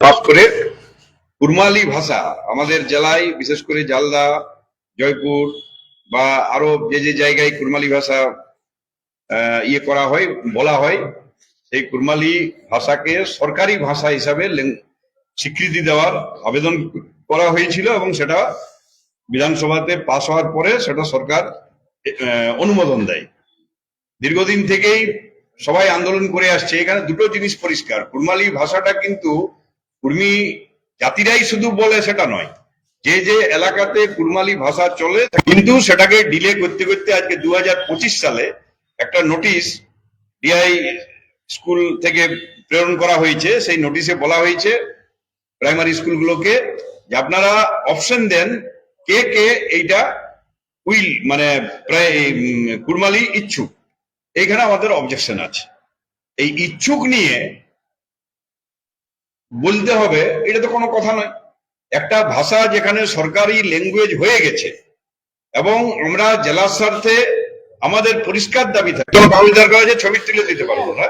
বাস করে কুরমালি ভাষা আমাদের জেলায় বিশেষ করে জালদা, জয়পুর বা আরো যে যে জায়গায় কুরমালি ভাষা ইয়ে করা হয়, বলা হয়, সেই কুরমালি ভাষাকে সরকারি ভাষা হিসাবে স্বীকৃতি দেওয়ার আবেদন করা হয়েছিল এবং সেটা বিধানসভাতে পাশ হওয়ার পরে সেটা সরকার অনুমোদন দেয়। দীর্ঘদিন থেকেই সবাই আন্দোলন করে আসছে। এখানে দুটো জিনিস পরিষ্কার, কুরমালি ভাষাটা কিন্তু কুর্মী জাতিরাই শুধু বলে সেটা নয়, যে যে এলাকাতে কুরমালি ভাষা চলে কিন্তু সেটাকে ডিলে করতে করতে আজকে 2025 সালে একটা নোটিশ ডিআই স্কুল থেকে প্রেরণ করা হয়েছে। সেই নোটিশে বলা হয়েছে প্রাইমারি স্কুলগুলোকে যে আপনারা অপশন দেন কে কে এইটা মানে প্রায় কুরমালি ইচ্ছুক। এইখানে আমাদের অবজেকশন আছে। এই ইচ্ছুক নিয়ে বলতে হবে এটা তো কোনো কথা নয়। একটা ভাষা যেখানে সরকারি ল্যাঙ্গুয়েজ হয়ে গেছে এবং আমরা জেলার স্বার্থে আমাদের পরিষ্কার দাবি থাকে, ভাবিদার কাছে ছবি তুলে দিতে পারবো না।